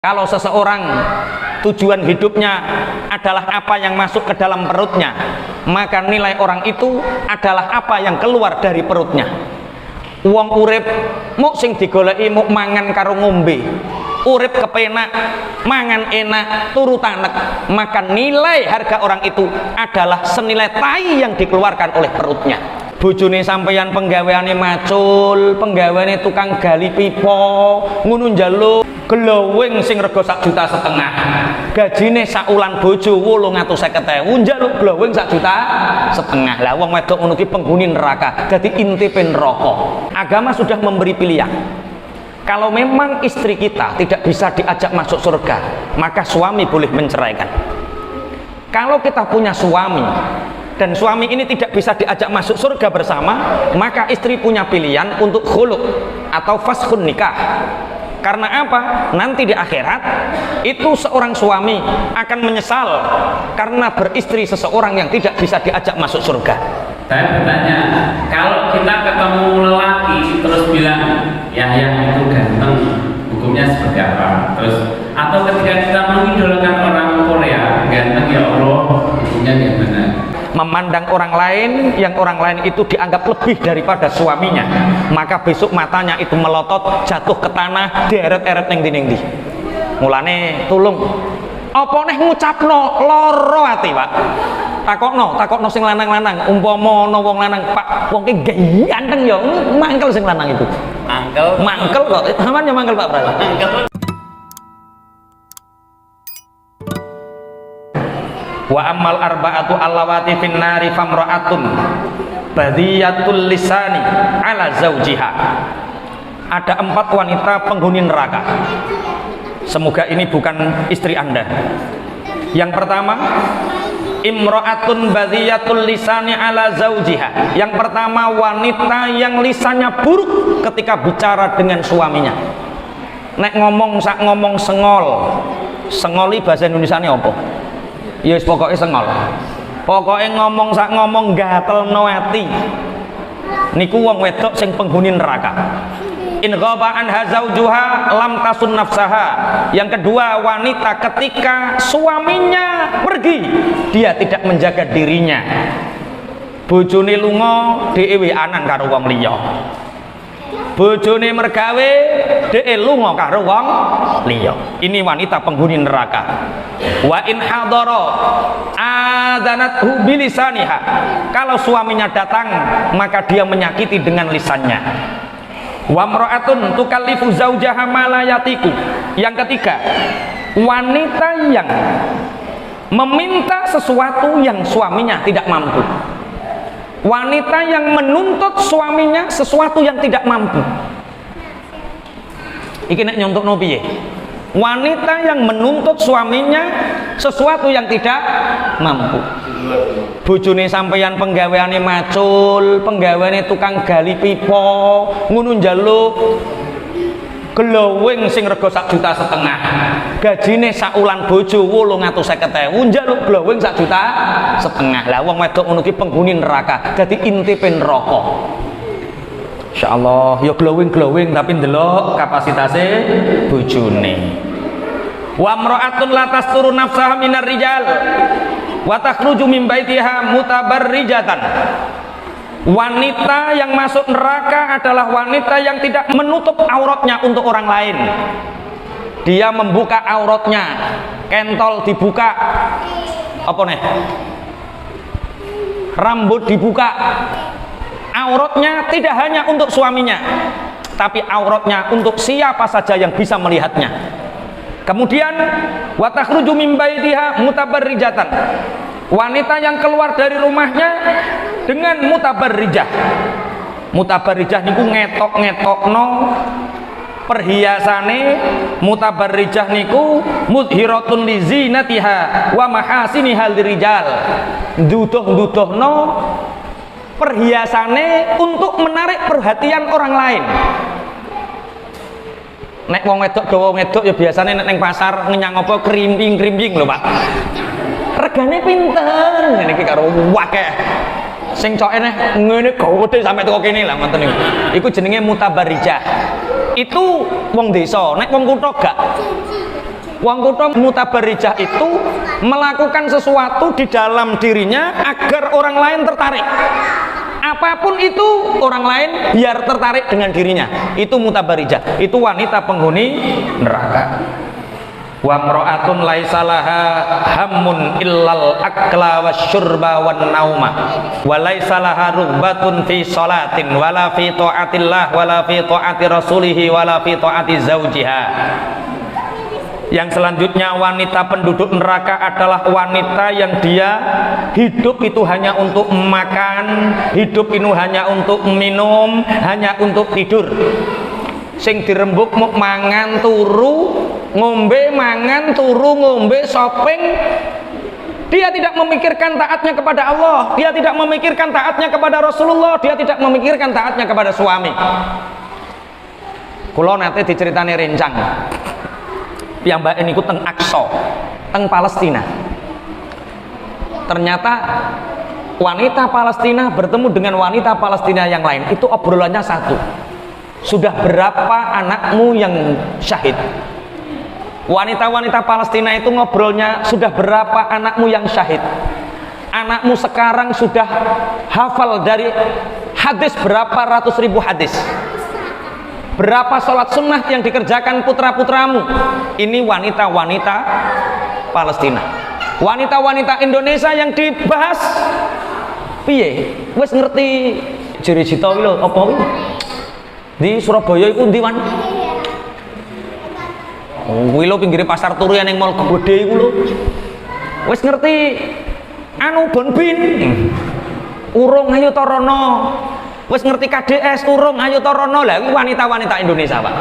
Kalau seseorang tujuan hidupnya adalah apa yang masuk ke dalam perutnya, maka nilai orang itu adalah apa yang keluar dari perutnya. Wong urip muk sing digoleki muk mangan karo ngombe, urip kepenak, mangan enak, turu tanek, maka nilai harga orang itu adalah senilai tai yang dikeluarkan oleh perutnya. Bojone sampeyan penggaweane macul, penggaweane tukang gali pipa, ngono njaluk glowing sing rega 1,5 juta, gajine saulan bojo 850.000, njaluk glowing 1,5 juta. Lah wong wedok ngono ki penghuni neraka, dadi intipe neraka. Agama sudah memberi pilihan. Kalau memang istri kita tidak bisa diajak masuk surga, maka suami boleh menceraikan. Kalau kita punya suami dan suami ini tidak bisa diajak masuk surga bersama, maka istri punya pilihan untuk khulu atau faskhun nikah. Karena apa? Nanti di akhirat itu seorang suami akan menyesal karena beristri seseorang yang tidak bisa diajak masuk surga. Saya bertanya, kalau kita ketemu lelaki terus bilang Yahya itu ganteng, hukumnya seperti apa? Terus atau ketika kita mengidolakan orang Korea, ganteng ya Allah, hukumnya gimana? Memandang orang lain yang orang lain itu dianggap lebih daripada suaminya, maka besok matanya itu melotot, jatuh ke tanah, dieret-eret neng di. Mulane tulung apa neh ngucapno loro ati, Pak. Takokno sing lanang-lanang, umpama ana wong lanang, Pak, wong ki ganteng ya, mangkel sing lanang itu. Mangkel kok. Sampeyan ya mangkel Pak Pras. Mangkel. Wa ammal arba'atu allawati fin nari famra'atun badiyatul lisani ala zaujiha. Ada 4 wanita penghuni neraka. Semoga ini bukan istri Anda. Yang pertama, imra'atun badiyatul lisani ala zaujiha. Yang pertama, wanita yang lisannya buruk ketika bicara dengan suaminya. Nek ngomong sak ngomong sengol. Sengoli bahasa Indonesianya apa? Ya wis pokoke sengol. Pokoke ngomong sak ngomong gatelno ati. Niku wong wedok sing penghuni neraka. In ghaba anha zaujuha lam tasun nafsaha. Yang kedua, wanita ketika suaminya pergi, dia tidak menjaga dirinya. Bojone lunga, dhewe anan karo wong liya. Bojone mergawe, dhewe lunga karo wong liya. Ini wanita penghuni neraka. Wa in hadara adanathu bilisaniha. Kalau suaminya datang, maka dia menyakiti dengan lisannya. Wa mra'atun tukallifu zaujaha ma la yatiku. Yang ketiga, wanita yang meminta sesuatu yang suaminya tidak mampu. Wanita yang menuntut suaminya sesuatu yang tidak mampu. Iki nek nyontokno piye? Wanita yang menuntut suaminya sesuatu yang tidak mampu. Bojone sampeyan penggaweane macul, penggaweane tukang gali pipa, ngono njaluk glowing sing rega 1,5 juta, gajine saulan bojo 850.000, njaluk glowing 1,5 juta. Lah wong wedok ngono ki penghuni neraka, dadi intipe neraka. Insyaallah ya glowing tapi ndelok kapasitasé bojone. Wa mra'atun la tasturu nafsaha minar rijal wa takhruju min baitiha mutabarrijatan. Wanita yang masuk neraka adalah wanita yang tidak menutup auratnya untuk orang lain. Dia membuka auratnya, kentol dibuka, apa nih? Rambut dibuka. Auratnya tidak hanya untuk suaminya, tapi auratnya untuk siapa saja yang bisa melihatnya. Kemudian wa takhruju min baitiha mutabarrijatan. Wanita yang keluar dari rumahnya dengan mutabarrijah. Mutabarrijah niku ngetok-ngetokno perhiasane. Mutabarrijah niku mudhiratun li zinatiha wa mahasinihal lirijal. Nduduh-nduduhno perhiasane untuk menarik perhatian orang lain. Nek wong wedok dawa wedok ya biasane nek ning pasar ngenyang apa krimping-krimping lho, Pak. Regane pinten ngene iki karo akeh. Sing coke neh ngene gede sampe teko kene lah ngoten niku. Iku jenenge mutabarrijah. Itu wong desa, nek wong kutha gak. Wong kutha mutabarijah itu melakukan sesuatu di dalam dirinya agar orang lain tertarik. Apapun itu orang lain biar tertarik dengan dirinya. Itu mutabarijah. Itu wanita penghuni neraka. Wa mra'atun laisa laha hammun illal akla wasyurba wan nauma wa laisa laha rugbatun fi sholatin wala fi taatillah wala fi taati rasulih wala fi taati zaujiha. Yang selanjutnya, wanita penduduk neraka adalah wanita yang dia hidup itu hanya untuk makan, hidup itu hanya untuk minum, hanya untuk tidur. Sing dirembuk mau mangan turu, ngombe mangan turu ngombe shopping. Dia tidak memikirkan taatnya kepada Allah, dia tidak memikirkan taatnya kepada Rasulullah, dia tidak memikirkan taatnya kepada suami. Kula nate diceritani rencang. Piyambake niku teng Aqsa, teng Palestina. Ternyata wanita Palestina bertemu dengan wanita Palestina yang lain, itu obrolannya satu. Sudah berapa anakmu yang syahid? Wanita-wanita Palestina itu ngobrolnya, sudah berapa anakmu yang syahid? Anakmu sekarang sudah hafal dari hadis berapa ratus ribu hadis? Berapa sholat sunnah yang dikerjakan putra-putramu? Ini wanita-wanita Palestina. Wanita-wanita Indonesia yang dibahas piye? Wes ngerti jere cita iki lho, apa kuwi? Di Surabaya iku ndi, Wan? Kuwi lho pinggire pasar turu yang mall gede iku lho. Wes ngerti anu bonbin. Urung ayo ta rono. Wes ngerti KDS urung ayo ta rono. Lah iki wanita-wanita Indonesia, Pak.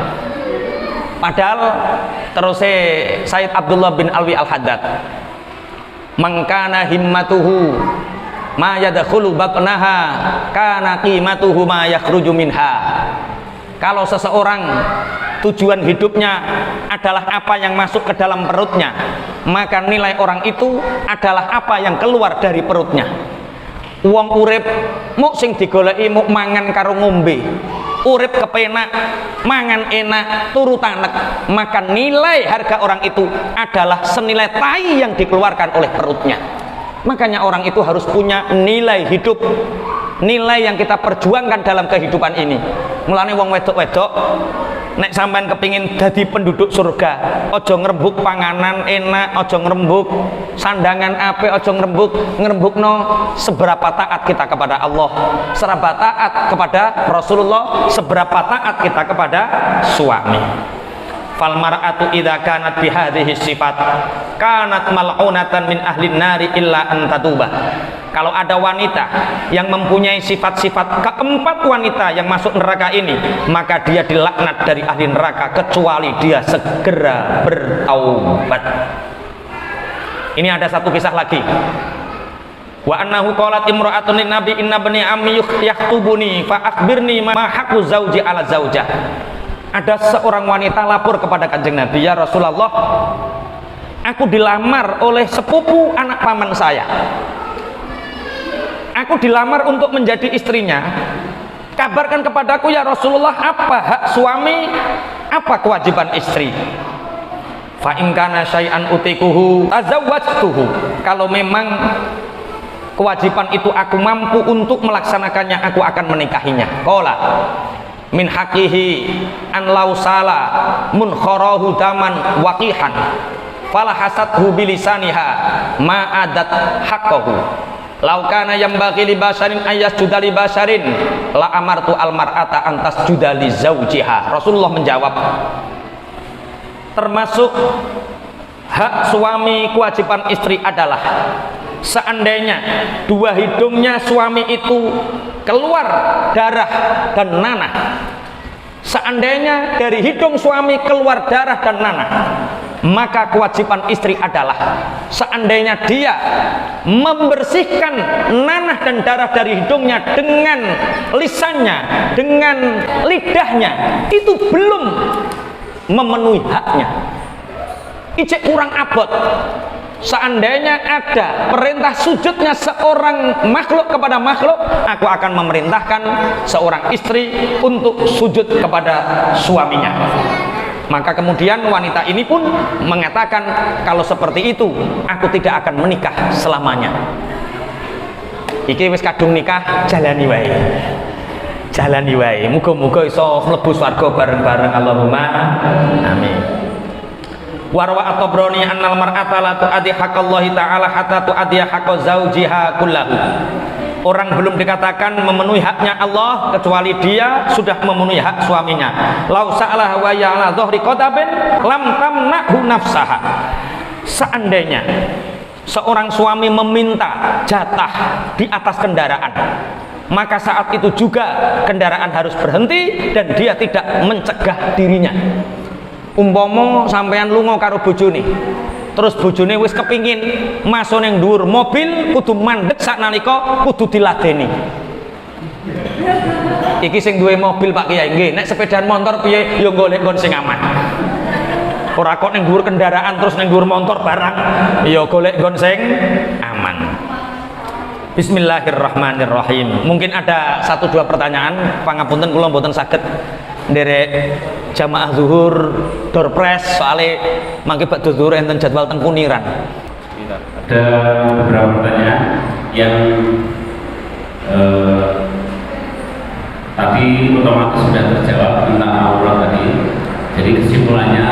Padahal terus Said Abdullah bin Alwi Al-Haddad, mangkana himmatuhu ma yadkhulu batnaha kana qimatuhu ma yakhruju minha. Kalau seseorang tujuan hidupnya adalah apa yang masuk ke dalam perutnya, maka nilai orang itu adalah apa yang keluar dari perutnya. Wong urip muk sing digoleki muk mangan karo ngombe, urip kepenak, mangan enak, turu tanek, maka nilai harga orang itu adalah senilai tai yang dikeluarkan oleh perutnya. Makanya orang itu harus punya nilai hidup, nilai yang kita perjuangkan dalam kehidupan ini. Mulane wong wedok-wedok nek sampean kepingin dadi penduduk surga, ojo ngrembug panganan enak, ojo ngrembug sandangan apik, ojo ngrembugno seberapa taat kita kepada Allah, seberapa taat kepada Rasulullah, seberapa taat kita kepada suami. Fal mar'atu idza kanat bi hadhihi sifat kanat mal'unatan min ahlin nari illa an tatuba. Kalau ada wanita yang mempunyai sifat-sifat keempat wanita yang masuk neraka ini, maka dia dilaknat dari ahli neraka kecuali dia segera bertaubat. Ini ada satu kisah lagi. Wa annahu qalat imra'atun lin nabi inna bani ammi yahtubuni fa akhbirni ma haqqu zauji ala zaujah. Ada seorang wanita lapor kepada Kanjeng Nabi, ya Rasulullah, aku dilamar oleh sepupu anak paman saya. Aku dilamar untuk menjadi istrinya. Kabarkan kepadaku ya Rasulullah, apa hak suami, apa kewajiban istri. Fa in kana syai'an utikuhu tazawwajtuhu. Kalau memang kewajiban itu aku mampu untuk melaksanakannya, aku akan menikahinya. Qala min haqihi an lausala munkharahu daman waqihan fala hasathu bilisaniha ma adat haqqahu law kana yambaghi li basharin ayasjuda li basharin la amartu al mar'ata an tasjuda li zawjiha. Rasulullah menjawab, termasuk hak suami, kewajiban istri adalah seandainya dua hidungnya suami itu keluar darah dan nanah, seandainya dari hidung suami keluar darah dan nanah, maka kewajiban istri adalah seandainya dia membersihkan nanah dan darah dari hidungnya dengan lisannya, dengan lidahnya, itu belum memenuhi haknya. Ijek kurang abot. Seandainya ada perintah sujudnya seorang makhluk kepada makhluk, aku akan memerintahkan seorang istri untuk sujud kepada suaminya. Maka kemudian wanita ini pun mengatakan, kalau seperti itu aku tidak akan menikah selamanya. Iki wis kadung nikah, jalani wae. Jalani wae. Muga-muga iso mlebu swarga bareng-bareng, Allahumma amin. Warwa at-Tabrani annal mar'ata la tu'addi haqqallahi ta'ala hatta tu'addi haqqa zaujiha kullahu. Orang belum dikatakan memenuhi haknya Allah kecuali dia sudah memenuhi hak suaminya. Lau sa'alah wa ya'ala dhahri qatabin lam tamna'hu nafsaha. Seandainya seorang suami meminta jatah di atas kendaraan, maka saat itu juga kendaraan harus berhenti dan dia tidak mencegah dirinya. Umpama sampean lunga karo bojone, terus bojone wis kepingin masuk ning dhuwur mobil, kudu mandeg saknalika, kudu diladeni. Iki sing duwe mobil Pak Kiai, nggih, nek sepedaan motor piye ya golek nggon sing aman. Ora kok ning dhuwur kendaraan terus ning dhuwur motor barang, ya golek nggon sing aman. Bismillahirrahmanirrahim. Mungkin ada 1-2 pertanyaan, pangapunten kula mboten saged nderek jamaah zuhur dorpres soalnya mangke badhe zuhur enten jadwal teng Kuniran. Ada beberapa pertanyaan yang tadi otomatis sudah terjawab tentang aurat tadi. Jadi kesimpulannya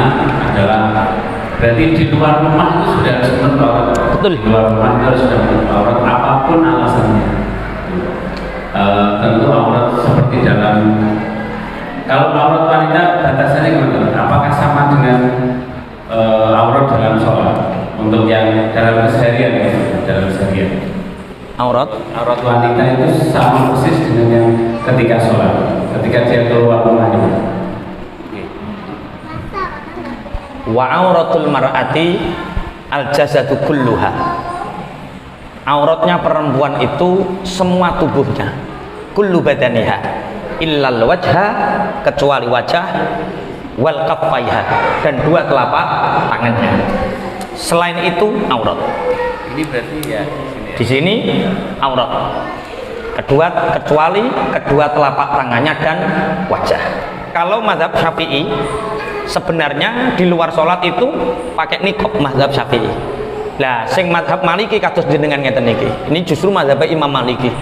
adalah berarti di luar rumah itu sudah harus menutup aurat. Betul. Di luar rumah itu harus sudah menutup aurat apapun alasannya. Tentu aurat seperti dalam, kalau aurat wanita batasannya gimana? Apakah sama dengan aurat dalam sholat? Untuk yang dalam keseharian ya, dalam keseharian. Aurat wanita itu sama persis dengan yang ketika sholat, ketika dia keluar rumah itu. Wa auratul mar'ati al jasadu kulluha. Auratnya perempuan itu semua tubuhnya, kullu badaniha illal wajha, kecuali wajah, wal kaffaiha, dan 2 telapak tangannya. Selain itu aurat. Ini berarti ya di sini aurat. Kecuali kedua telapak tangannya dan wajah. Kalau mazhab Syafi'i sebenarnya di luar sholat itu pakai niqab, mazhab Syafi'i. Lah sing mazhab Maliki kados jenengan ngeten niki. Ini justru mazhab Imam Maliki.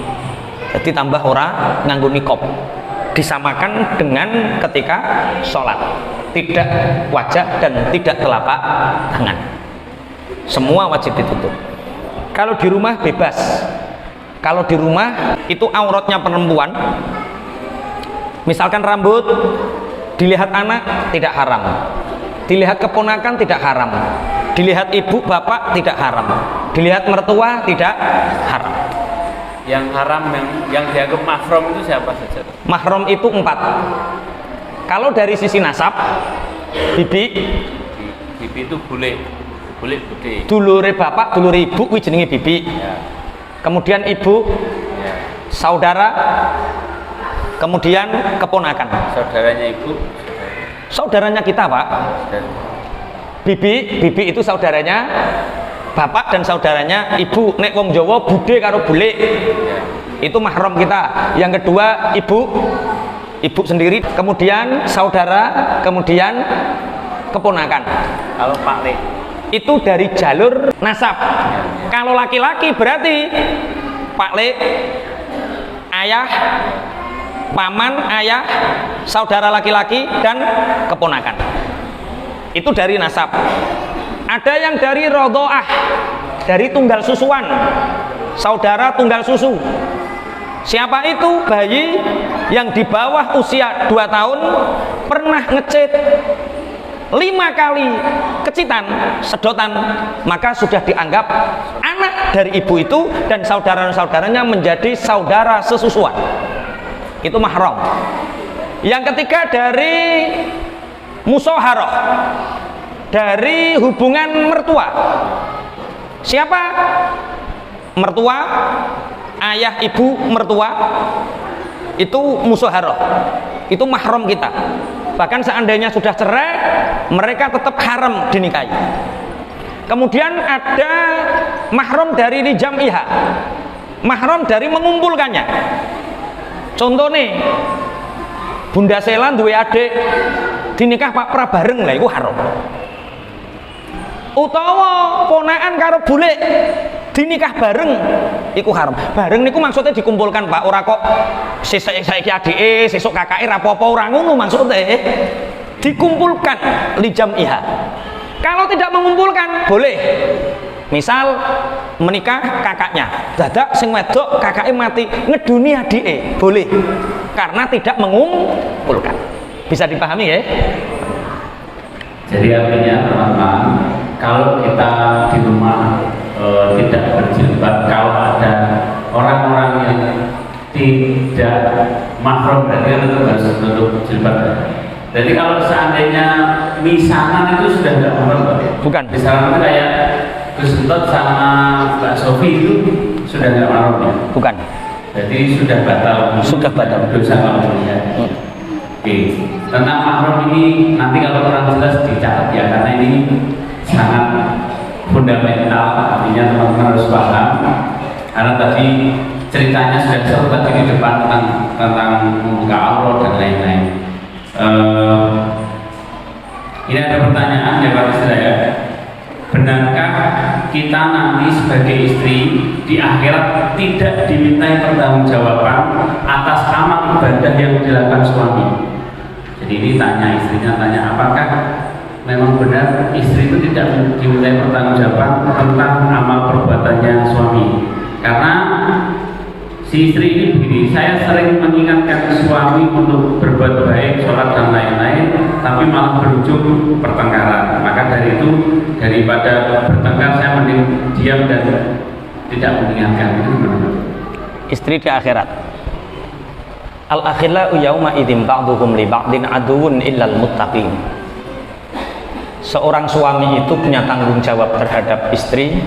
Jadi tambah ora nganggo niqab. Disamakan dengan ketika sholat, tidak wajah dan tidak telapak tangan, semua wajib ditutup. Kalau di rumah bebas. Kalau di rumah itu auratnya perempuan, misalkan rambut, dilihat anak tidak haram, dilihat keponakan tidak haram, dilihat ibu bapak tidak haram, dilihat mertua tidak haram. Yang haram yang dianggap mahram itu siapa saja? Mahram itu 4. Kalau dari sisi nasab, bibi itu boleh bude. Dulure bapak, dulure ibu kuwi jenenge bibi. Ya. Kemudian ibu, ya. Saudara, kemudian keponakan. Saudaranya ibu, saudaranya kita, Pak. Bibi itu saudaranya bapak dan saudaranya ibu. Nek wong Jawa bude karo bule, ya. Itu mahram kita. Yang kedua ibu sendiri, kemudian saudara, kemudian keponakan. Kalau Pak Le itu dari jalur nasab. Ya. Kalau laki-laki berarti Pak Le, ayah, paman, ayah, saudara laki-laki dan keponakan. Itu dari nasab. Ada yang dari rodhoah, dari tunggal susuan, saudara tunggal susu. Siapa itu? Bayi yang di bawah usia 2 tahun pernah ngecit 5 kali kecitan, sedotan, maka sudah dianggap anak dari ibu itu dan saudara-saudaranya menjadi saudara sesusuan. Itu mahram. Yang ketiga dari musaharah, dari hubungan mertua. Siapa? Mertua, ayah ibu mertua, itu musaharah, itu mahram kita. Bahkan seandainya sudah cerai, mereka tetap haram dinikahi. Kemudian ada mahram dari lijam'iha, mahram dari mengumpulkannya. Contohnya Bunda Sela duwe adik dinikah pak prabareng lah iku haram. Utawa ponakan karo bule dinikah bareng iku haram. Bareng niku maksudnya dikumpulkan Pak, ora kok saiki adike, sesuk kakake ra apa-apa, ora ngono maksudnya. Dikumpulkan lijam iha. Kalau tidak mengumpulkan boleh. Misal menikah kakaknya, dadak sing wedok kakake mati, ngeduni adike, boleh. Karena tidak mengumpulkan. Bisa dipahami ya? Jadi artinya teman-teman, kalau kita di rumah tidak berjilbab, kalau ada orang-orang yang tidak mahram berarti kan itu harus tutup jilbab. Jadi kalau seandainya misanan itu sudah tidak mahram, bukan. Misanan itu kayak Gus Entot sama Mbak Sofi itu sudah tidak mahram ya? Bukan. Jadi sudah batal. Sudah batal. Dosa kalau ya. Oke. Tentang mahram ini nanti kalau kurang jelas dicatat ya, karena ini sangat fundamental, artinya teman-teman harus paham. Karena tadi ceritanya sudah seru tadi di depan tentang membuka aurat dan lain-lain. Ini ada pertanyaan ya Pak Istri ya. Benarkah kita nanti sebagai istri di akhirat tidak dimintai pertanggungjawaban atas amal ibadah yang dilakukan suami? Jadi ini tanya istrinya, tanya apakah memang benar istri itu tidak dimintai pertanggungjawaban tentang amal perbuatannya suami? Karena si istri ini begini, saya sering mengingatkan suami untuk berbuat baik, sholat dan lain-lain, tapi malah berujung pertengkaran. Maka dari itu, daripada bertengkar, saya mending diam dan tidak mengingatkan. Itu gimana? Istri di akhirat. Al-akhillau yauma idzin ba'duhum li ba'din aduwwun illal muttaqin. Seorang suami itu punya tanggung jawab terhadap istri,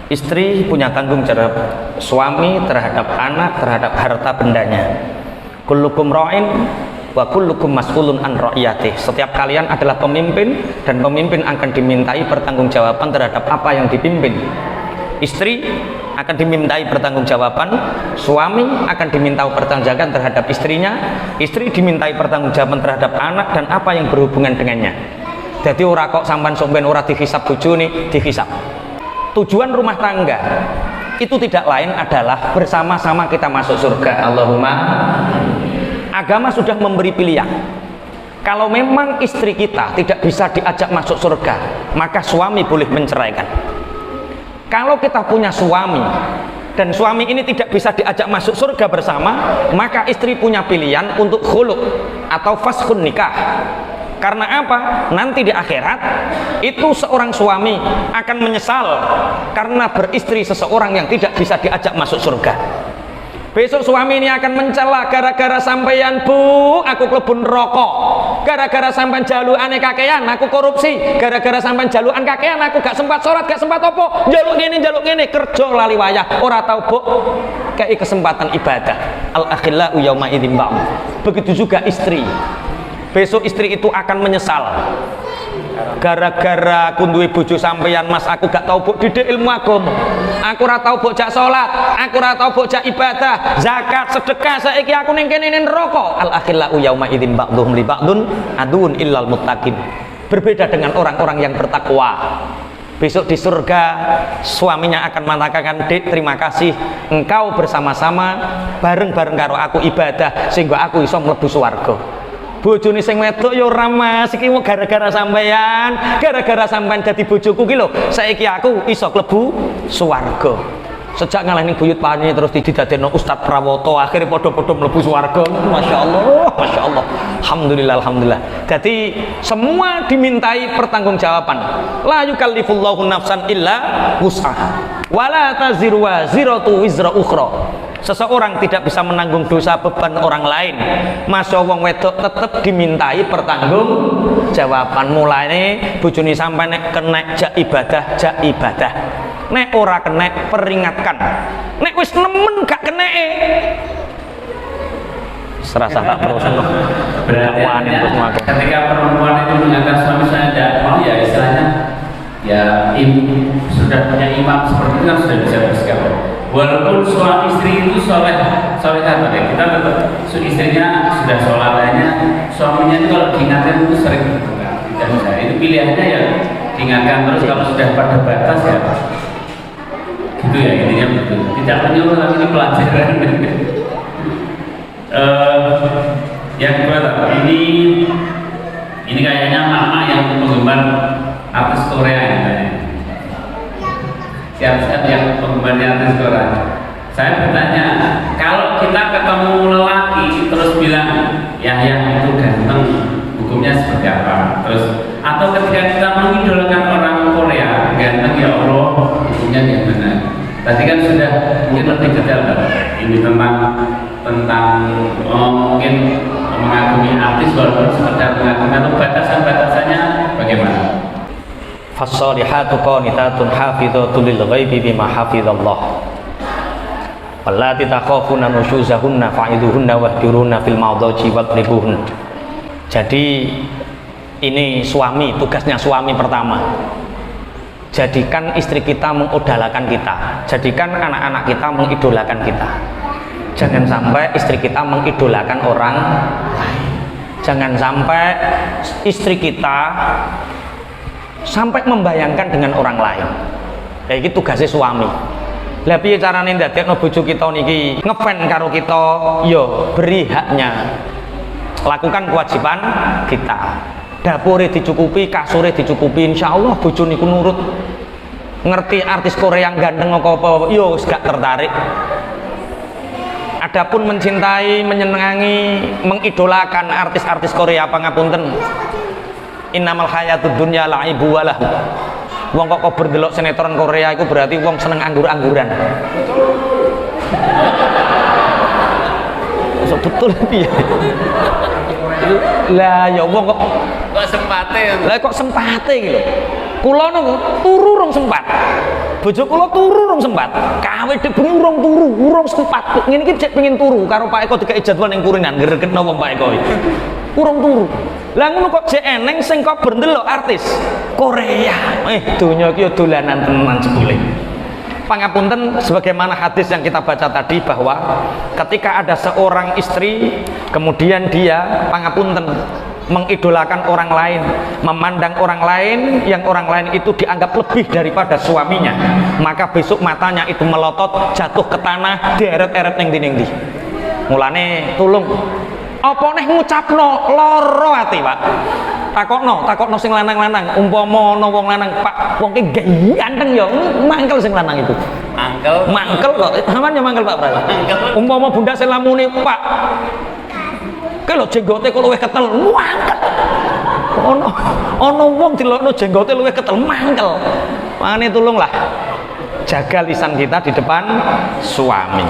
istri punya tanggung jawab suami terhadap anak, terhadap harta bendanya. Kullukum ra'in wa kullukum mas'ulun an ra'iyatih. Setiap kalian adalah pemimpin dan pemimpin akan dimintai pertanggungjawaban terhadap apa yang dipimpin. Istri akan dimintai pertanggungjawaban, suami akan dimintai pertanggungjawaban terhadap istrinya, istri dimintai pertanggungjawaban terhadap anak dan apa yang berhubungan dengannya. Jadi ora kok sampan somben ora dihisab bojone, dihisab. Tujuan rumah tangga itu tidak lain adalah bersama-sama kita masuk surga. Allahumma. Agama sudah memberi pilihan. Kalau memang istri kita tidak bisa diajak masuk surga, maka suami boleh menceraikan. Kalau kita punya suami dan suami ini tidak bisa diajak masuk surga bersama, maka istri punya pilihan untuk khulu atau faskhun nikah. Karena apa? Nanti di akhirat itu seorang suami akan menyesal karena beristri seseorang yang tidak bisa diajak masuk surga. Besok suami ini akan mencela, gara-gara sampeyan bu, aku klebun rokok. Gara-gara sampeyan jalukane kakean, aku korupsi. Gara-gara sampeyan jalukan kakean, aku gak sempat sholat, gak sempat opo. Jaluk gini, kerja lali wayah. Ora tau bu, kei kesempatan ibadah. Al-akhillau yauma idzin ba'd. Begitu juga istri. Besok istri itu akan menyesal. Gara-gara aku duwe bojo sampeyan mas, aku gak tau buk didik ilmu agama. Aku ora tau buk jak salat, aku ora tau buk jak ibadah, zakat, sedekah, saiki aku ning kene neraka. Al akhillau yauma idzin ba'dhum li ba'dun aduun illal muttaqin. Berbeda dengan orang-orang yang bertakwa. Besok di surga suaminya akan mengatakan, "Dek, terima kasih engkau bersama-sama bareng-bareng karo aku ibadah sehingga aku iso mlebu swarga." Bojone sing wedok ya ora mas, iki gara-gara sampean, gara-gara sampean dadi bojoku ki lho, saiki aku iso klebu swarga. Sejak ngalahning buyut pani terus didadekno Ustaz Prawoto, akhirnya padha-padha mlebu swarga. Masyaallah, masyaallah. Alhamdulillah, alhamdulillah. Jadi semua dimintai pertanggungjawaban. La yukallifullahu nafsan illa wus'aha. Wala taziru waziratu wizra ukhra. Seseorang tidak bisa menanggung dosa beban orang lain. Masya wong wedok tetap dimintai pertanggungjawaban. Mulane bojone sampai nek kena jak ibadah, nek ora kena peringatkan, nek wis nemen gak kena serasa tak perlu seneng. Berarti ketika perempuan itu mengatakan suami saya tidak mau, ya istilahnya ya sudah punya imam seperti itu kan sudah bisa bersikap. walaupun suami istri itu soleh kata kita tetap istrinya sudah sholatnya, suaminya itu kalau diingatkan itu sering berdoa. Tidak bisa, itu pilihannya ya diingatkan terus, kalau sudah pada batas ya gitu ya, intinya betul. Tidak menyuruh tapi ini pelajaran. Yang kedua, ini kayaknya mama yang penggemar artis Korea ya, kayaknya. Siap-siap yang penggemar artis Korea. Saya bertanya, kalau kita ketemu lelaki terus bilang Yahya itu ganteng, hukumnya seperti apa? Terus atau ketika kita mengidolakan orang Korea ganteng, ya Allah, hukumnya gimana? Tadi kan sudah mungkin lebih detail kan? Ini tentang mungkin mengagumi artis walaupun sekedar mengagumi, atau batasan-batasannya bagaimana? Fassalihatu qanitatun hafidhatun lil ghaibi bima hafizallah. Wallati takhafuna nusyuzahunna fa'idhuhunna wahjurunna fil mawdaji wadribuhun. Jadi ini suami, tugasnya suami pertama. Jadikan istri kita mengidolakan kita, jadikan anak-anak kita mengidolakan kita. Jangan sampai istri kita mengidolakan orang lain. Jangan sampai istri kita sampai membayangkan dengan orang lain. Kayak gitu tugasnya suami. Lah piye carane ndadekno bojo kita niki ngefan karo kita? Yo beri haknya. Lakukan kewajiban kita. Dapure dicukupi, kasure dicukupi, insyaallah bojo niku nurut. Ngerti artis Korea yang ganteng apa-apa, yo gak tertarik. Adapun mencintai, menyenangi, mengidolakan artis-artis Korea pangapunten. Innamal hayatud dunya la'ibu walah. Wong kok berdelok sinetron Korea itu berarti wong seneng anggur-angguran. So, betul piye? Lah ya wong kok sempate. Lah kok sempate iki lho. Kula niku turu rong sempat. Bojo kula turu rong sempat. Kawe dhek bengi urung sempat. Ngene iki cek pengin turu karo Pak Eko dikek jadwal ning kurinan ngregekno wong Pak Eko iki. Urung turu. Lah ngono kok jek eneng sing kok berdelok artis Korea. Donya iki dolanan tenan jebule. Pangapunten, sebagaimana hadis yang kita baca tadi bahwa ketika ada seorang istri kemudian dia pangapunten mengidolakan orang lain, memandang orang lain yang orang lain itu dianggap lebih daripada suaminya, maka besok matanya itu melotot jatuh ke tanah deret-eret ning ndi. Mulane tulung apa neh ngucapno loro ati, Pak. Takokno sing lanang-lanang, umpama ana wong lanang, Pak, wong ki ganteng ya, mangkel sing lanang itu. Mangkel kok. Sampeyan ya mangkel, Pak Pras. Umpama bunda sing lamune, Pak, ki lho jenggote kok luwih ketel, mangkel. Ana wong dilokno jenggote luwih ketel, mangkel. Mangane tulunglah jaga lisan kita di depan suami.